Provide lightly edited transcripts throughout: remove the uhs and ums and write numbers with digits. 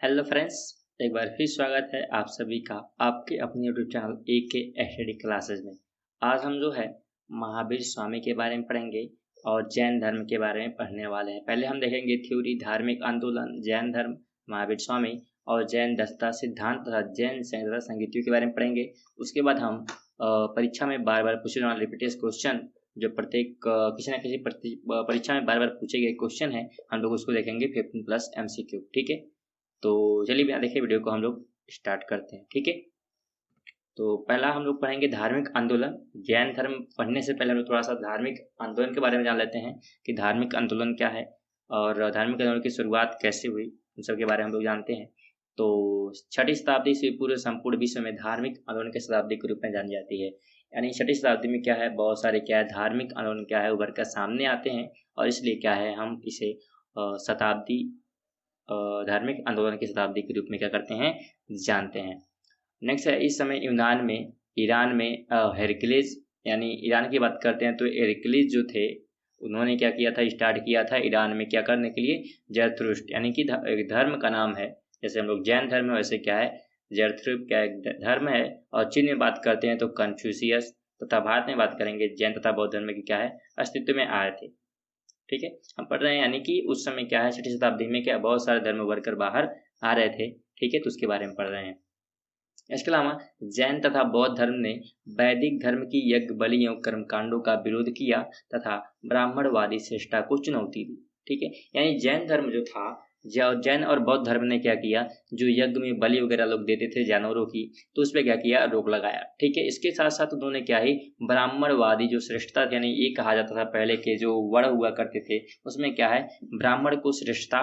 Hello friends, एक बार फिर स्वागत है आप सभी का आपके अपने यूट्यूब चैनल ए के स्टडी क्लासेस में। आज हम जो है महावीर स्वामी के बारे में पढ़ेंगे और जैन धर्म के बारे में पढ़ने वाले हैं। पहले हम देखेंगे थ्योरी, धार्मिक आंदोलन, जैन धर्म, महावीर स्वामी और जैन दस्ता सिद्धांत तथा जैन संहिता संगीतियों के बारे में पढ़ेंगे। उसके बाद हम परीक्षा में बार बार पूछे जाने वाले रिपीटेड क्वेश्चन, जो प्रत्येक किसी न किसी परीक्षा में बार बार पूछे गए क्वेश्चन है, हम लोग उसको देखेंगे 15+ MCQ। ठीक है, तो चलिए बिना देखे वीडियो को हम लोग स्टार्ट करते हैं। ठीक है, तो पहला हम लोग पढ़ेंगे धार्मिक आंदोलन। जैन धर्म पढ़ने से पहले हम लोग थोड़ा सा धार्मिक आंदोलन के बारे में जान लेते हैं कि धार्मिक आंदोलन क्या है और धार्मिक आंदोलन की शुरुआत कैसे हुई, उन सब के बारे में हम लोग जानते हैं। तो 6वीं शताब्दी से पूर्व संपूर्ण विश्व में धार्मिक आंदोलन की शताब्दी के रूप में जानी जाती है। यानी 6वीं शताब्दी में क्या है, बहुत सारे क्या है धार्मिक आंदोलन क्या है उभर कर सामने आते हैं और इसलिए क्या है हम इसे शताब्दी धार्मिक आंदोलन की शताब्दी के रूप में क्या करते हैं, जानते हैं। नेक्स्ट है, इस समय यूनान में, ईरान में हेरक्लिस, यानी ईरान की बात करते हैं तो हेरक्लिस जो थे उन्होंने क्या किया था, स्टार्ट किया था ईरान में क्या करने के लिए, जरथुस्ट्र, यानी कि धर्म का नाम है। जैसे हम लोग जैन धर्म है वैसे क्या है जरथुस्ट्र क्या एक धर्म है। और चीन में बात करते हैं तो कन्फ्यूशियस, तथा भारत में बात करेंगे जैन तथा बौद्ध धर्म की क्या है अस्तित्व में आए थे। ठीक है, हम पढ़ रहे हैं यानी कि उस समय क्या है 6वीं शताब्दी में क्या बहुत सारे धर्म उभर कर बाहर आ रहे थे। ठीक है, तो उसके बारे में पढ़ रहे हैं। इसके अलावा जैन तथा बौद्ध धर्म ने वैदिक धर्म की यज्ञ, बलि एवं कर्मकांडों का विरोध किया तथा ब्राह्मणवादी श्रेष्ठता को चुनौती दी। ठीक है, यानी जैन धर्म जो था, जैन और बौद्ध धर्म ने क्या किया, जो यज्ञ में बलि वगैरह लोग देते थे जानवरों की, तो उस पर क्या किया, रोक लगाया। ठीक है, इसके साथ साथ उन्होंने क्या ही ब्राह्मणवादी जो श्रेष्ठता थी, यानी ये कहा जाता था पहले के जो वर्ण हुआ करते थे उसमें क्या है ब्राह्मण को श्रेष्ठता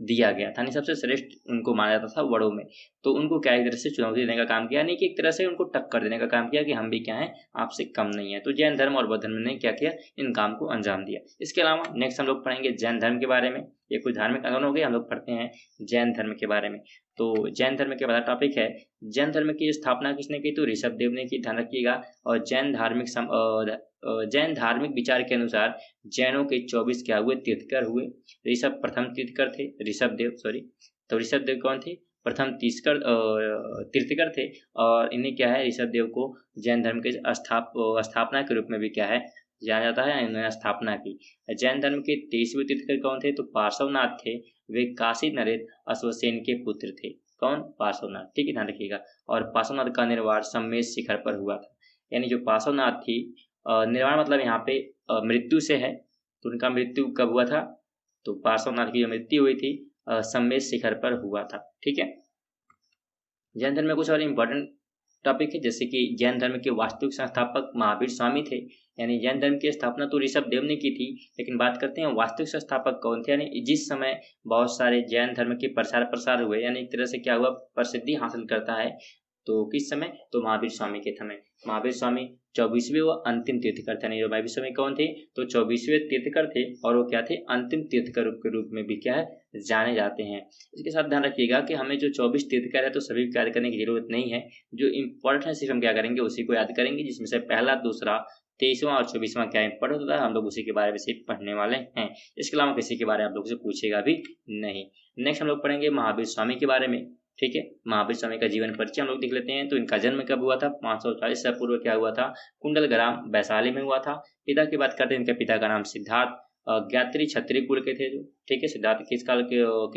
दिया गया था, नहीं सबसे श्रेष्ठ उनको माना जाता था वड़ों में। तो उनको क्या एक तरह से चुनौती देने का काम किया, नहीं कि एक तरह से उनको टक्कर देने का काम किया कि हम भी क्या है आपसे कम नहीं है। तो जैन धर्म और बौद्ध धर्म ने क्या किया, इन काम को अंजाम दिया। इसके अलावा नेक्स्ट हम लोग पढ़ेंगे जैन धर्म के बारे में। ये कुछ धार्मिक आंदोलन हो गए, हम लोग पढ़ते हैं जैन धर्म के बारे में। तो जैन धर्म के बाद टॉपिक है जैन धर्म की स्थापना किसने की, तो ऋषभ देव ने की, ध्यान रखिएगा। और जैन धार्मिक विचार के अनुसार जैनों के 24 क्या हुए, तीर्थकर हुए। ऋषभ प्रथम तीर्थकर थे, ऋषभ देव सॉरी। तो ऋषभ देव कौन थे, प्रथम तीर्थकर थे। और इन्हें क्या है ऋषभ देव को जैन धर्म के स्थापना के रूप में भी क्या है जाना जाता है, इन्होंने स्थापना की। जैन धर्म के 23वें तीर्थकर कौन थे, तो पार्श्वनाथ थे। वे काशी नरेश अश्वसेन के पुत्र थे। कौन, पार्श्वनाथ। ठीक है, ध्यान रखिएगा। और पार्श्वनाथ का निर्वाण सम्मेद शिखर पर हुआ था। यानी जो पार्श्वनाथ थी, निर्वाण मतलब यहाँ पे मृत्यु से है, तो उनका मृत्यु कब हुआ था, तो पार्श्वनाथ की जो मृत्यु हुई थी सम्मेद शिखर पर हुआ था। ठीक है, जैन धर्म में कुछ और इम्पोर्टेंट टॉपिक है, जैसे कि जैन धर्म के वास्तविक संस्थापक महावीर स्वामी थे। यानी जैन धर्म की स्थापना तो ऋषभ देव ने की थी, लेकिन बात करते हैं वास्तविक संस्थापक कौन थे। यानी जिस समय बहुत सारे जैन धर्म के प्रसार प्रसार हुए, यानी एक तरह से क्या हुआ, प्रसिद्धि हासिल करता है, तो किस समय, तो महावीर स्वामी के समय। महावीर स्वामी 24वें व अंतिम तीर्थकर थे। जो महावीर स्वामी कौन थे, तो 24वें तीर्थकर थे और वो क्या थे, अंतिम तीर्थकर के रूप में भी क्या है जाने जाते हैं। इसके साथ ध्यान रखिएगा कि हमें जो 24 तीर्थकर है तो सभी को याद करने की जरूरत नहीं है। जो इम्पोर्टेंट है सिर्फ हम क्या करेंगे उसी को याद करेंगे, जिसमें से पहला, दूसरा, 23वां और 24वां क्या इंपॉर्टेंट होता है, हम लोग उसी के बारे में सिर्फ पढ़ने वाले हैं। इसके अलावा किसी के बारे में आप लोग से पूछेगा भी नहीं। नेक्स्ट हम लोग पढ़ेंगे महावीर स्वामी के बारे में। ठीक है, महावीर स्वामी का जीवन परिचय हम लोग देख लेते हैं। तो इनका जन्म कब हुआ था, 540 से पूर्व क्या हुआ था, कुंडल ग्राम वैशाली में हुआ था। पिता की बात करते हैं, इनके पिता का नाम सिद्धार्थ ज्ञात्री क्षत्रिय कुल के थे जो। ठीक है, सिद्धार्थ किस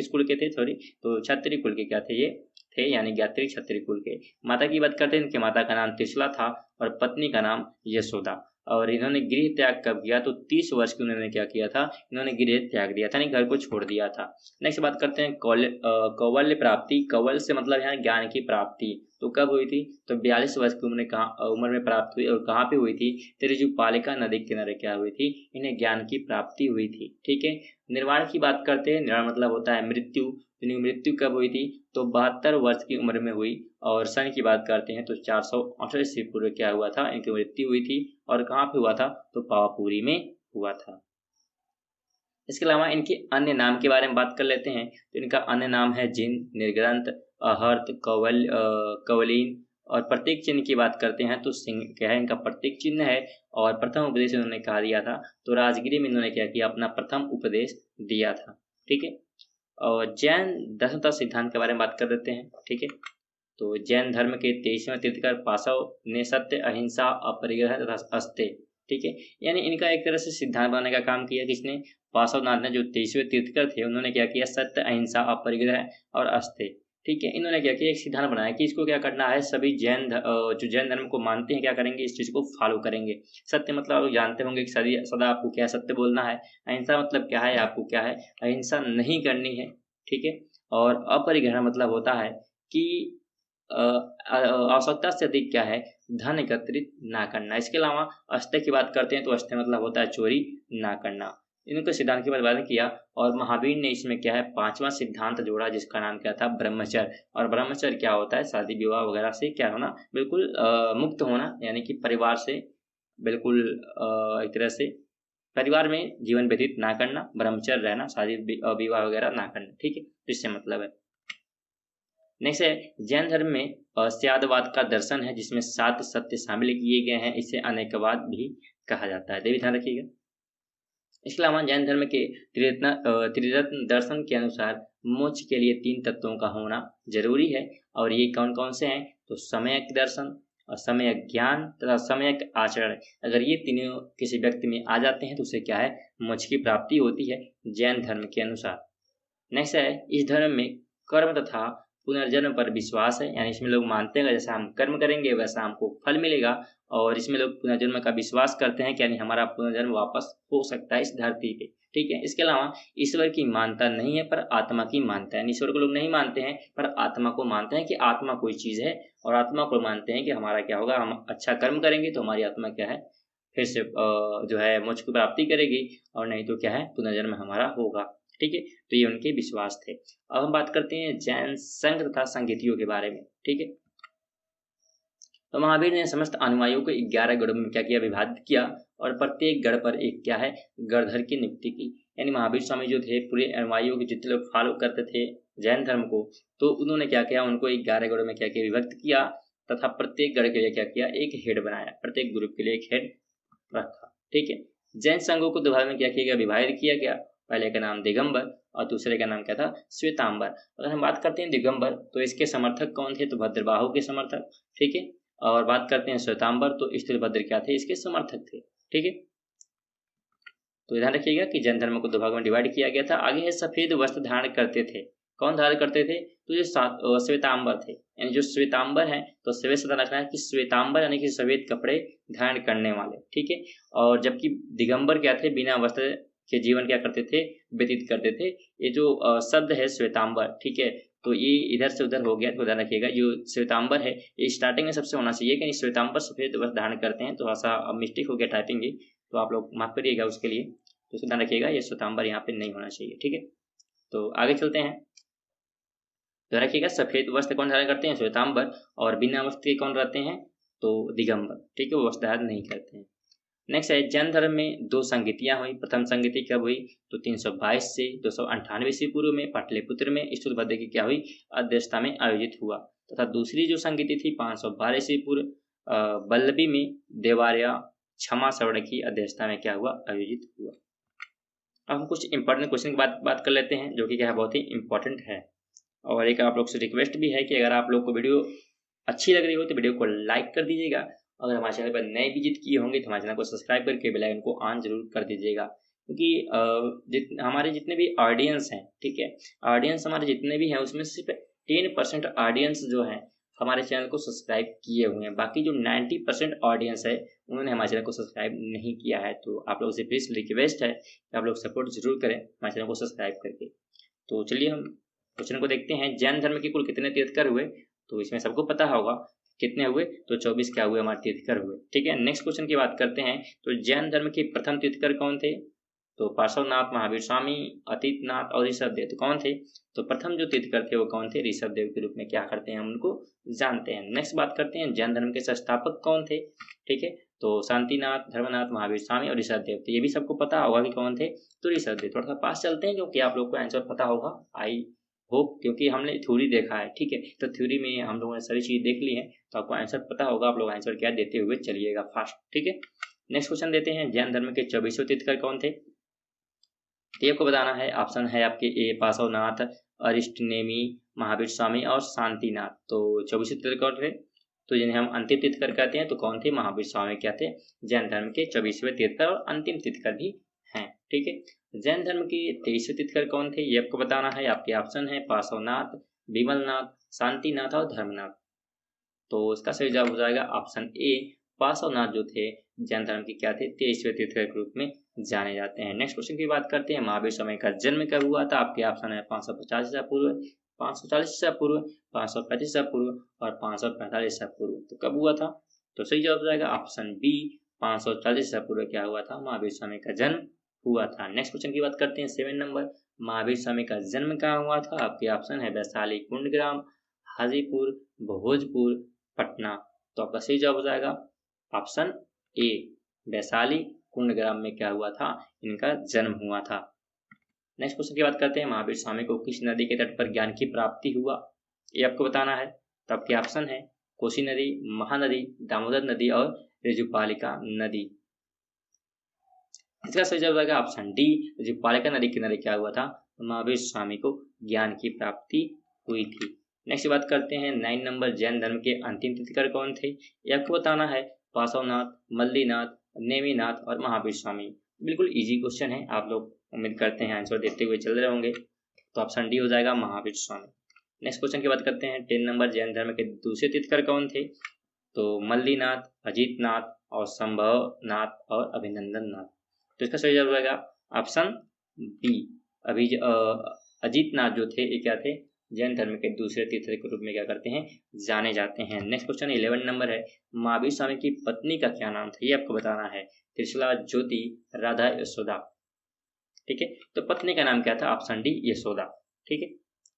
कुल के थे, सॉरी, तो क्षत्रिय कुल के क्या थे ये थे, यानी ज्ञात्री क्षत्रिय कुल के। माता की बात करते हैं, इनके माता का नाम त्रिशला था और पत्नी का नाम यशोदा। और इन्होंने गृह त्याग कब किया, तो 30 वर्ष की उन्होंने क्या किया था, इन्होंने गृह त्याग दिया था, यानी घर को छोड़ दिया था। नेक्स्ट बात करते हैं कौवल्य प्राप्ति। कौवल्य से मतलब यहाँ ज्ञान की प्राप्ति, तो कब हुई थी, तो 42 वर्ष की उम्र में प्राप्त हुई। और कहाँ पे हुई थी, तिरुजुपालिका नदी के किनारे क्या हुई थी, इन्हें ज्ञान की प्राप्ति हुई थी। ठीक है, निर्वाण की बात करते हैं, निर्वाण मतलब होता है मृत्यु। इनकी मृत्यु कब हुई थी, तो 72 वर्ष की उम्र में हुई। और सन की बात करते हैं तो 468 ईस्वी पूर्व क्या हुआ था, इनकी मृत्यु हुई थी। और कहाँ पे हुआ था, तो पावापुरी में हुआ था। इसके अलावा इनके अन्य नाम के बारे में बात कर लेते हैं। तो इनका अन्य नाम है जिन, निर्ग्रंथ, अहर्त, कवलीन। और प्रत्येक चिन्ह की बात करते हैं तो सिंह क्या है इनका प्रत्येक चिन्ह है। और प्रथम उपदेश इन्होंने कहा दिया था, तो राजगिरी में इन्होंने क्या किया, अपना प्रथम उपदेश दिया था। ठीक है, और जैन दर्शन तथा सिद्धांत के बारे में बात कर देते हैं। ठीक है, तो जैन धर्म के 23वें तीर्थकर पाशव ने सत्य, अहिंसा, अपरिग्रह तथा अस्तेय, ठीक है, यानी इनका एक तरह से सिद्धांत बनाने का काम किया। किसने? पार्श्वनाथ ने, जो 23वें तीर्थकर थे, उन्होंने क्या किया? सत्य, अहिंसा, अपरिग्रह और अस्तेय, ठीक है, इन्होंने क्या किया? एक सिद्धांत बनाया कि इसको क्या करना है, सभी जो जैन धर्म को मानते हैं क्या करेंगे? इस चीज़ को फॉलो करेंगे। सत्य मतलब आप जानते होंगे कि सदा आपको क्या सत्य बोलना है। अहिंसा मतलब क्या है? आपको क्या है? अहिंसा नहीं करनी है। ठीक है, और अपरिग्रह मतलब होता है कि आवश्यकता से अधिक क्या है? धन एकत्रित ना करना। इसके अलावा अस्तेय की बात करते हैं तो अस्तेय मतलब होता है चोरी ना करना। इनके सिद्धांत की बात किया और महावीर ने इसमें क्या है? 5वां सिद्धांत जोड़ा जिसका नाम क्या था? ब्रह्मचर्य। और ब्रह्मचर्य क्या होता है? शादी विवाह वगैरह से क्या होना? बिल्कुल मुक्त होना, यानी कि परिवार से बिल्कुल एक तरह से परिवार में जीवन व्यतीत ना करना, ब्रह्मचर्य रहना, शादी विवाह वगैरह ना करना। ठीक है, तो इससे मतलब है। नेक्स्ट है जैन धर्म में स्यादवाद का दर्शन है जिसमें 7 सत्य शामिल किए गए हैं। इसे अनेकवाद भी कहा जाता है, ये भी ध्यान रखिएगा। इसके अलावा जैन धर्म के त्रिरत्न दर्शन के अनुसार मोक्ष के लिए 3 तत्वों का होना जरूरी है। और ये कौन कौन से हैं? तो सम्यक दर्शन, सम्यक ज्ञान तथा सम्यक आचरण। अगर ये तीनों किसी व्यक्ति में आ जाते हैं तो उसे क्या है? मोक्ष की प्राप्ति होती है जैन धर्म के अनुसार। नेक्स्ट है इस धर्म में कर्म तथा पुनर्जन्म पर विश्वास है, यानी इसमें लोग मानते हैं जैसा हम कर्म करेंगे वैसा हमको फल मिलेगा। और इसमें लोग पुनर्जन्म का विश्वास करते हैं कि यानी हमारा पुनर्जन्म वापस हो सकता है इस धरती पे। ठीक है, इसके अलावा ईश्वर की मानता नहीं है पर आत्मा की मानता है। ईश्वर को लोग नहीं मानते हैं पर आत्मा को मानते हैं कि आत्मा कोई चीज़ है, और आत्मा को मानते हैं कि हमारा क्या होगा? हम अच्छा कर्म करेंगे तो हमारी आत्मा क्या है? फिर से जो है मोक्ष की प्राप्ति करेगी, और नहीं तो क्या है? पुनर्जन्म हमारा होगा। ठीक है, तो ये उनके विश्वास थे। अब हम बात करते हैं जैन संघ तथा संगीतियों के बारे में। ठीक है, तो महावीर ने समस्त अनुयायियों को 11 गढ़ों में क्या किया? विभाजित किया, और प्रत्येक गढ़ पर एक क्या है? गढ़धर की नियुक्ति की। यानी महावीर स्वामी जो थे पूरे अनुयायियों के जितने लोग फॉलो करते थे जैन धर्म को, तो उन्होंने क्या किया? उनको 11 गढ़ों में क्या किया? विभक्त किया, तथा प्रत्येक गढ़ के लिए क्या किया? एक हेड बनाया, प्रत्येक ग्रुप के लिए एक हेड रखा। ठीक है, जैन संघों को 2 भाग में क्या किया गया? विभाजित किया गया। पहले का नाम दिगंबर और दूसरे का नाम क्या था? श्वेतांबर। अगर हम बात करते हैं दिगंबर तो इसके समर्थक कौन थे? तो भद्रबाहु के समर्थक। ठीक है, और बात करते हैं श्वेतांबर तो स्थलभद्र क्या थे? इसके समर्थक थे। ठीक है, तो ध्यान रखिएगा कि जैन धर्म को 2 भागों में डिवाइड किया गया था। आगे है सफेद वस्त्र धारण करते थे। कौन धारण करते थे? तो जो श्वेतांबर थे, यानी जो श्वेतांबर हैं, तो सफेद से रखना है कि श्वेतांबर यानी कि सफेद कपड़े धारण करने वाले। ठीक है, और जबकि दिगंबर क्या थे? बिना वस्त्र के जीवन क्या करते थे? व्यतीत करते थे। ये जो शब्द है श्वेतांबर, ठीक है, तो ये इधर से उधर हो गया, तो ध्यान रखिएगा। जो श्वेतांबर है ये स्टार्टिंग में सबसे होना चाहिए कि श्वेतांबर सफेद वस्त्र धारण करते हैं, तो ऐसा मिस्टेक हो गया टाइपिंग की, तो आप लोग माफ करिएगा उसके लिए। तो ध्यान रखिएगा ये श्वेतांबर यहाँ पे नहीं होना चाहिए। ठीक है, तो आगे चलते हैं। तो रखिएगा सफेद वस्त्र कौन धारण करते हैं? श्वेतांबर। और बिना वस्त्र के कौन रहते हैं? तो दिगंबर। ठीक है, वो वस्त्र धारण नहीं करते हैं। नेक्स्ट है जैन धर्म में 2 संगीतियाँ हुई। प्रथम संगीति कब हुई? तो 322 से 298 ईस्वी पूर्व में पाटलिपुत्र में स्थूलभद्र की क्या हुई? अध्यक्षता में आयोजित हुआ। तथा दूसरी जो संगीति थी 512 ईस्वी पूर्व बल्लभी में देवार्या क्षमा सवर्ण की अध्यक्षता में क्या हुआ? आयोजित हुआ। अब हम कुछ इंपॉर्टेंट क्वेश्चन की बात कर लेते हैं जो कि क्या है? बहुत ही इंपॉर्टेंट है। और एक आप लोग से रिक्वेस्ट भी है कि अगर आप लोग को वीडियो अच्छी लग रही हो तो वीडियो को लाइक कर दीजिएगा। अगर हमारे चैनल पर नए विजिट किए होंगे तो हमारे चैनल को सब्सक्राइब करके बेल आइकन को ऑन जरूर कर दीजिएगा, क्योंकि हमारे जितने भी ऑडियंस हैं, ठीक है, ऑडियंस हमारे जितने भी हैं उसमें सिर्फ 10% ऑडियंस जो है हमारे चैनल को सब्सक्राइब किए हुए हैं। बाकी जो 90% ऑडियंस है उन्होंने हमारे चैनल को सब्सक्राइब नहीं किया है। तो आप लोगों से प्लीज रिक्वेस्ट है कि आप लोग सपोर्ट जरूर करें हमारे चैनल को सब्सक्राइब करके। तो चलिए हम क्वेश्चन को देखते हैं। जैन धर्म के कुल कितने तीर्थकर हुए? तो इसमें सबको पता होगा कितने हुए, तो 24 क्या हुए? हमारे तीर्थकर हुए। ठीक है, नेक्स्ट क्वेश्चन की बात करते हैं। तो जैन धर्म के प्रथम तीर्थकर कौन थे? तो पार्श्वनाथ, महावीर स्वामी, अतीतनाथ और ऋषभदेव। तो कौन थे? तो प्रथम जो तीर्थकर थे वो कौन थे? ऋषभदेव के रूप में क्या करते हैं हम उनको जानते हैं। नेक्स्ट बात करते हैं जैन धर्म के संस्थापक कौन थे? ठीक है, तो शांतिनाथ, धर्मनाथ, महावीर स्वामी और ऋषभदेव। तो ये भी सबको पता होगा कि कौन थे? तो ऋषभदेव। थोड़ा सा पास चलते हैं क्योंकि आप लोग को आंसर पता होगा, आई होप, क्योंकि हमने थ्योरी देखा है। ठीक है, तो थ्योरी में हम लोगों ने सारी चीज देख ली है, तो आपको आंसर पता होगा। आप लोग आंसर क्या देते हुए चलिएगा फास्ट। ठीक है, नेक्स्ट क्वेश्चन देते हैं। जैन धर्म के 24वें तीर्थकर कौन थे? तो ये आपको बताना है। ऑप्शन है आपके ए पार्श्वनाथ, अरिष्टनेमी, महावीर स्वामी और शांतिनाथ। तो 24 तीर्थकर थे, तो जिन्हें हम अंतिम तीर्थकर कहते हैं, तो कौन थे? महावीर स्वामी क्या थे? जैन धर्म के 24वें तीर्थकर और अंतिम तीर्थकर भी हैं। ठीक है। जैन धर्म के 23वें तीर्थकर कौन थे? ये आपको बताना है। आपके ऑप्शन है पार्श्वनाथ, विमलनाथ, शांतिनाथ और धर्मनाथ। तो इसका सही जवाब हो जाएगा ऑप्शन ए, पार्श्वनाथ जो थे जैन धर्म के क्या थे? 23वें तीर्थकर के रूप में जाने जाते हैं। नेक्स्ट क्वेश्चन की बात करते हैं। महावीर स्वामी का जन्म कब हुआ था? आपके ऑप्शन है 550 ईसा पूर्व, 540 ईसा पूर्व, 535 ईसा पूर्व और 545 ईसा पूर्व। तो कब हुआ था? तो सही जवाब हो जाएगा ऑप्शन बी, 540 ईसा पूर्व क्या हुआ था? महावीर स्वामी का जन्म हुआ था। नेक्स्ट क्वेश्चन की बात करते हैं 7 नंबर। महावीर स्वामी का जन्म कहाँ हुआ था? आपके ऑप्शन है वैशाली, कुंडग्राम, हाजीपुर, भोजपुर, पटना। तो आपका सही जवाब हो जाएगा ऑप्शन ए, वैशाली कुंडग्राम में क्या हुआ था? इनका जन्म हुआ था। नेक्स्ट क्वेश्चन की बात करते हैं। महावीर स्वामी को किस नदी के तट पर ज्ञान की प्राप्ति हुआ? ये आपको बताना है। तो आपके ऑप्शन है कोसी नदी, महानदी, दामोदर नदी और ऋजुपालिका नदी। इसका सही जवाब होगा ऑप्शन डी, ऋजुपालिका नदी किनारे क्या हुआ था? महावीर स्वामी को ज्ञान की प्राप्ति हुई थी। नेक्स्ट बात करते हैं 9 नंबर। जैन धर्म के अंतिम तीर्थकर कौन थे? ये आपको बताना है। पार्श्वनाथ, मल्लीनाथ, नेमिनाथ और महावीर स्वामी। बिल्कुल इजी क्वेश्चन है, आप लोग उम्मीद करते हैं आंसर देते हुए चल रहे होंगे। तो ऑप्शन डी हो जाएगा महावीर स्वामी। नेक्स्ट क्वेश्चन की बात करते हैं 10 नंबर। जैन धर्म के दूसरे तीर्थकर कौन थे? तो मल्लीनाथ, अजीतनाथ और संभवनाथ और अभिनंदन नाथ। तो इसका सही जवाब होगा ऑप्शन बी, अजीतनाथ जो थे ये क्या थे? जैन धर्म के दूसरे तीर्थकर के रूप में क्या करते हैं? जाने जाते हैं। नेक्स्ट क्वेश्चन 11 नंबर है। महावीर स्वामी की पत्नी का क्या नाम था? ये आपको बताना है। त्रिशला, ज्योति, राधा, यशोदा। ठीक है, तो पत्नी का नाम क्या था? Option D, Yashoda. ठीक है।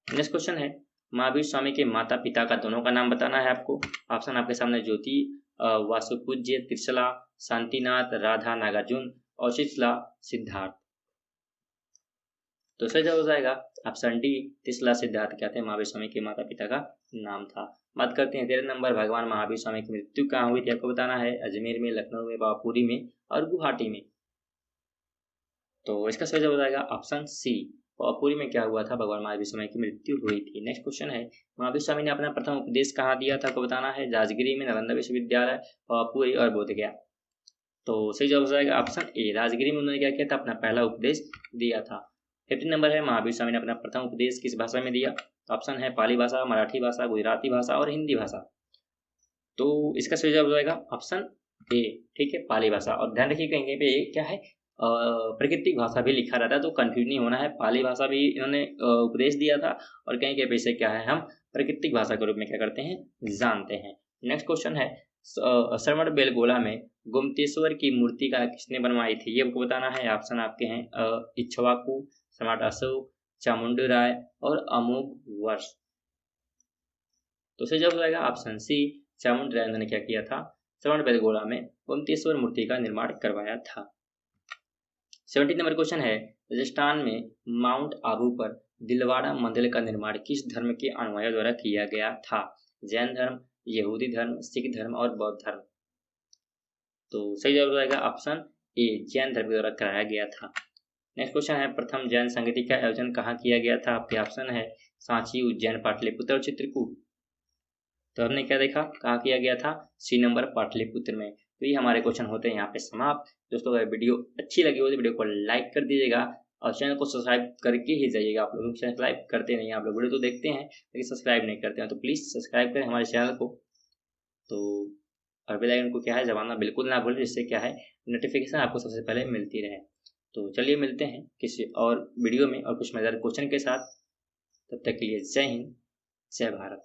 नेक्स्ट क्वेश्चन है। महावीर स्वामी के माता पिता का दोनों का नाम बताना है आपको। ऑप्शन आपके सामने ज्योति, वासुपूज्य, त्रिशला, शांतिनाथ, राधा, नागार्जुन और शिशला, सिद्धार्थ। तो सही जवाब हो जाएगा ऑप्शन डी, त्रिशला, सिद्धार्थ क्या थे? महावीर स्वामी के माता पिता का नाम था। बात करते हैं 13 नंबर। भगवान महावीर स्वामी की मृत्यु कहाँ हुई थी? आपको बताना है। अजमेर में, लखनऊ में, पावापुरी में और गुवाहाटी में। तो इसका सही जवाब हो जाएगा ऑप्शन सी, पावापुरी में क्या हुआ था? भगवान महावीर स्वामी की मृत्यु हुई थी। नेक्स्ट क्वेश्चन है। महावीर स्वामी ने अपना प्रथम उपदेश कहाँ दिया था? आपको बताना है। राजगिरी में, नालंदा विश्वविद्यालय, पावापुरी और बोधगया। तो सही जवाब हो जाएगा ऑप्शन ए, राजगिरी में उन्होंने क्या किया था? अपना पहला उपदेश दिया था। 15 नंबर है। महावीर स्वामी ने अपना प्रथम उपदेश किस भाषा में दिया? ऑप्शन है पाली भाषा, मराठी भाषा, गुजराती भाषा और हिंदी भाषा। तो इसका सही जवाब हो जाएगा ऑप्शन ए, ठीक है, पाली भाषा। और ध्यान रखिए कहीं पे क्या है, प्राकृतिक भाषा भी लिखा रहता है, तो कंफ्यूज नहीं होना है। पाली भाषा भी इन्होंने उपदेश दिया था और कहीं के पैसे क्या है, हम प्राकृतिक भाषा के रूप में क्या करते हैं? जानते हैं। नेक्स्ट क्वेश्चन है। श्रवण बेलगोला में गोमतेश्वर की मूर्ति का किसने बनवाई थी? ये आपको बताना है। ऑप्शन आपके हैं इक्ष्वाकु, सम्राट अशोक, चामुंडी राय और अमोघ वर्ष। तो सही जवाब हो जाएगा ऑप्शन सी, चामुंडी राय ने क्या किया था? श्रवण बेलगोला में गोमतेश्वर मूर्ति का निर्माण करवाया था। 17 नंबर क्वेश्चन है। राजस्थान में माउंट आबू पर दिलवाड़ा मंदिर का निर्माण किस धर्म के अनुयायियों द्वारा किया गया था? जैन धर्म, यहूदी धर्म, सिख धर्म और बौद्ध धर्म। तो सही जवाब हो जाएगा ऑप्शन ए, जैन धर्म के द्वारा कराया गया था। नेक्स्ट क्वेश्चन है। प्रथम जैन संगति का आयोजन कहाँ किया गया था? आपके ऑप्शन है सांची, उज्जैन, पाटलिपुत्र और चित्रकूट। तो हमने क्या देखा, कहाँ किया गया था? सी नंबर, पाटलिपुत्र में। तो ये हमारे क्वेश्चन होते हैं यहाँ पे समाप्त। दोस्तों अगर वीडियो अच्छी लगी हो तो वीडियो को लाइक कर दीजिएगा और चैनल को सब्सक्राइब करके ही जाइएगा। आप लोग सब्सक्राइब करते नहीं, आप लोग वीडियो तो देखते हैं लेकिन सब्सक्राइब नहीं करते हैं, तो प्लीज़ सब्सक्राइब करें हमारे चैनल को। तो और बेल आइकन को क्या है दबाना बिल्कुल ना भूलें, जिससे क्या है नोटिफिकेशन आपको सबसे पहले मिलती रहे। तो चलिए मिलते हैं किसी और वीडियो में और कुछ मजेदार क्वेश्चन के साथ। तब तक के लिए जय हिंद, जय भारत।